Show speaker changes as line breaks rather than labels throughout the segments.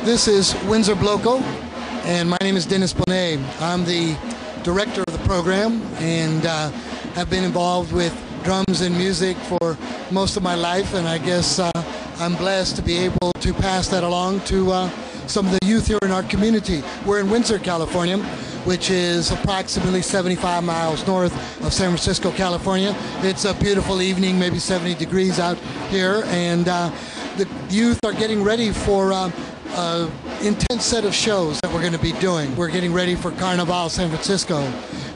This is Windsor Bloco, and my name is Dennis Bonet. I'm the director of the program and have been involved with drums and music for most of my life, and I guess I'm blessed to be able to pass that along to some of the youth here in our community. We're in Windsor, California, which is approximately 75 miles north of San Francisco, California. It's a beautiful evening, maybe 70 degrees out here, and the youth are getting ready for an intense set of shows that we're going to be doing. We're getting ready for Carnival San Francisco,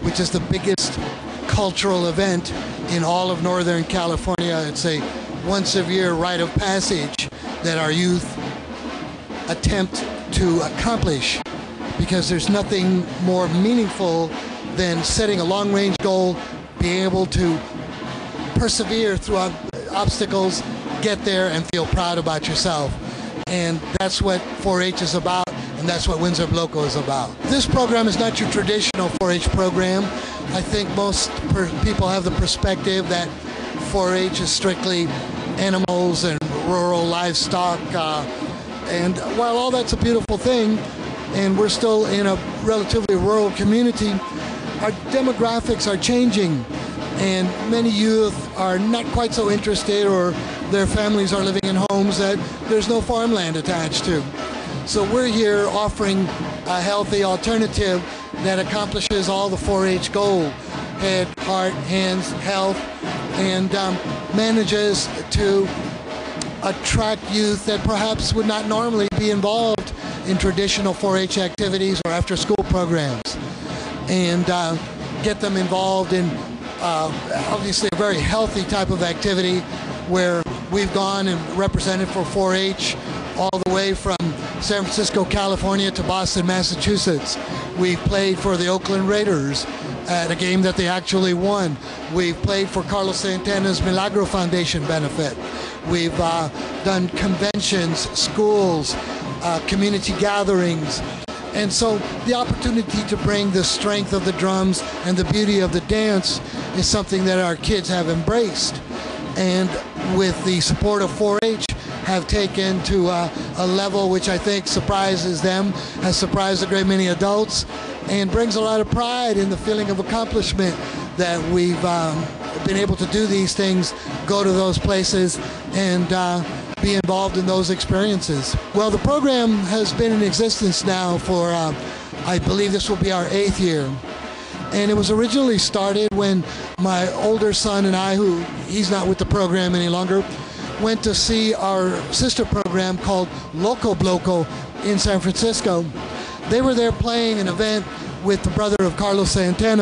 which is the biggest cultural event in all of Northern California. It's a once-a-year rite of passage that our youth attempt to accomplish, because there's nothing more meaningful than setting a long-range goal, being able to persevere through obstacles, get there and feel proud about yourself. And that's what 4-H is about, and that's what Windsor Bloco is about. This program is not your traditional 4-H program. I think most people have the perspective that 4-H is strictly animals and rural livestock, and while all that's a beautiful thing, and we're still in a relatively rural community, our demographics are changing, and many youth are not quite so interested, or their families are living in homes that there's no farmland attached to. So we're here offering a healthy alternative that accomplishes all the 4-H goals: head, heart, hands, health, and manages to attract youth that perhaps would not normally be involved in traditional 4-H activities or after-school programs, and get them involved in obviously a very healthy type of activity, where we've gone and represented for 4-H all the way from San Francisco, California to Boston, Massachusetts. We've played for the Oakland Raiders at a game that they actually won. We've played for Carlos Santana's Milagro Foundation benefit. We've done conventions, schools, community gatherings. And so the opportunity to bring the strength of the drums and the beauty of the dance is something that our kids have embraced, and with the support of 4-H have taken to a level which I think surprises them, has surprised a great many adults, and brings a lot of pride in the feeling of accomplishment that we've been able to do these things, go to those places, and be involved in those experiences. Well, the program has been in existence now for, I believe this will be our 8th year. And it was originally started when my older son and I, who he's not with the program any longer, went to see our sister program called Loco Bloco in San Francisco. They were there playing an event with the brother of Carlos Santana.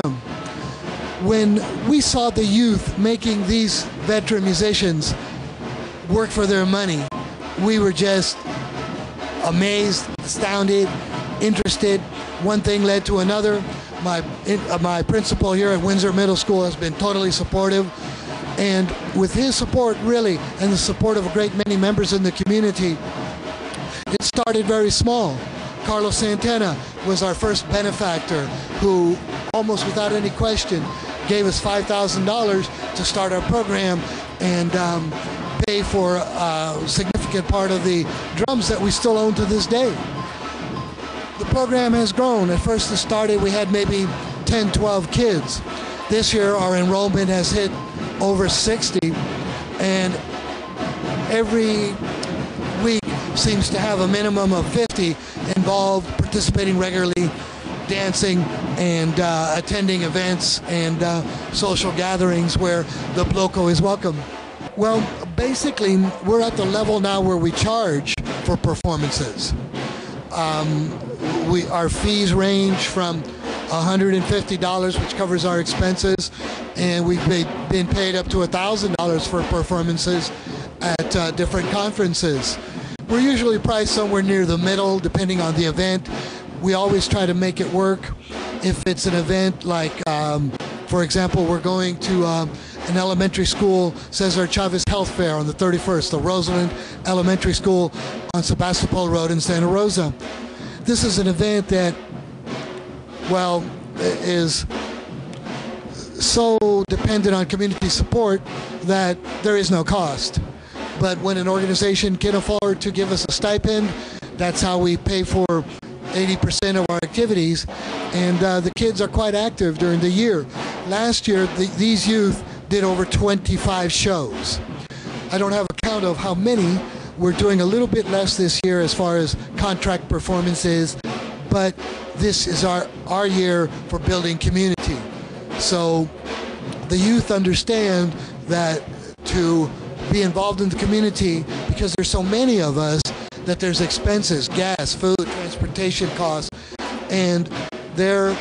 When we saw the youth making these veteran musicians work for their money, we were just amazed, astounded, interested. One thing led to another. My principal here at Windsor Middle School has been totally supportive, and with his support, really, and the support of a great many members in the community, it started very small. Carlos Santana was our first benefactor, who almost without any question gave us $5,000 to start our program and pay for a significant part of the drums that we still own to this day. The program has grown. At first it started, we had maybe 10, 12 kids. This year our enrollment has hit over 60, and every week seems to have a minimum of 50 involved, participating regularly, dancing, and attending events and social gatherings where the Bloco is welcome. Well, basically, we're at the level now where we charge for performances. Our fees range from $150, which covers our expenses, and we've been paid up to $1,000 for performances at different conferences. We're usually priced somewhere near the middle, depending on the event. We always try to make it work. If it's an event like, for example, we're going to an elementary school, Cesar Chavez Health Fair on the 31st, the Roseland Elementary School on Sebastopol Road in Santa Rosa. This is an event that, well, is so dependent on community support that there is no cost. But when an organization can afford to give us a stipend That's how we pay for 80% of our activities, and the kids are quite active during the year. Last year, these youth did over 25 shows. I don't have a count of how many. We're doing a little bit less this year as far as contract performances, but this is our year for building community. So the youth understand that to be involved in the community, because there's so many of us, that there's expenses, gas, food, transportation costs, and they're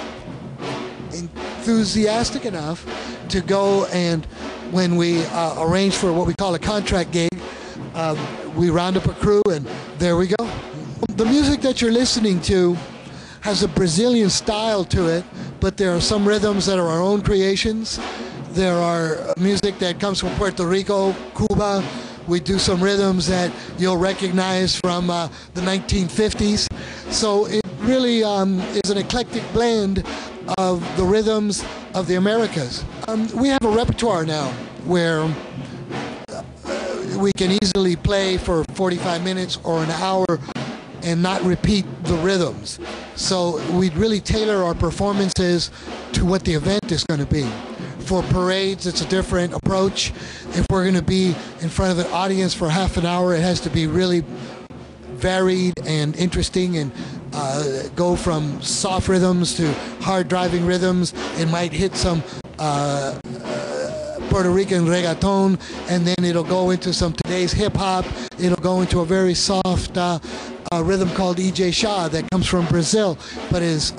enthusiastic enough to go, and when we arrange for what we call a contract gig, we round up a crew and there we go. The music that you're listening to has a Brazilian style to it, but there are some rhythms that are our own creations. There are music that comes from Puerto Rico, Cuba. We do some rhythms that you'll recognize from the 1950s. So it really is an eclectic blend of the rhythms of the Americas. We have a repertoire now where we can easily play for 45 minutes or an hour and not repeat the rhythms. So we really tailor our performances to what the event is going to be. For parades, it's a different approach. If we're going to be in front of an audience for half an hour, it has to be really varied and interesting, and go from soft rhythms to hard driving rhythms. It might hit some Puerto Rican reggaeton, and then it'll go into some today's hip-hop. It'll go into a very soft rhythm called EJ Shah that comes from Brazil, but is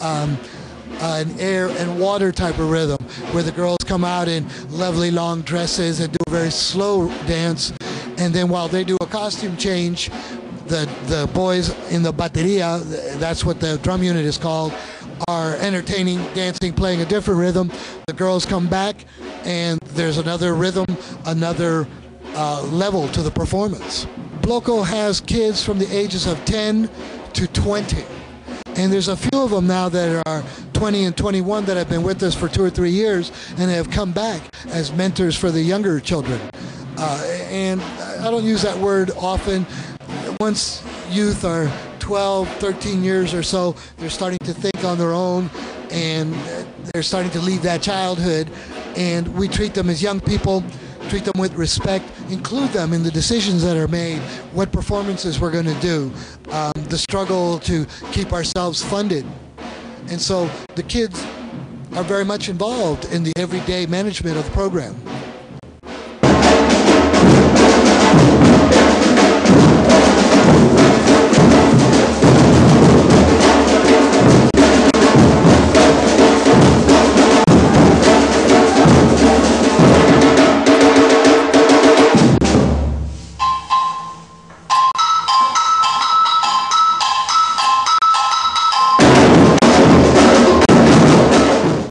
an air and water type of rhythm, where the girls come out in lovely long dresses and do a very slow dance, and then while they do a costume change, the boys in the bateria, that's what the drum unit is called, are entertaining, dancing, playing a different rhythm. The girls come back and there's another rhythm, another level to the performance. Bloco has kids from the ages of 10 to 20. And there's a few of them now that are 20 and 21 that have been with us for 2 or 3 years and have come back as mentors for the younger children. And I don't use that word often. Once youth are 12, 13 years or so, they're starting to think on their own, and they're starting to leave that childhood, and we treat them as young people, treat them with respect, include them in the decisions that are made, what performances we're going to do, the struggle to keep ourselves funded. And so the kids are very much involved in the everyday management of the program.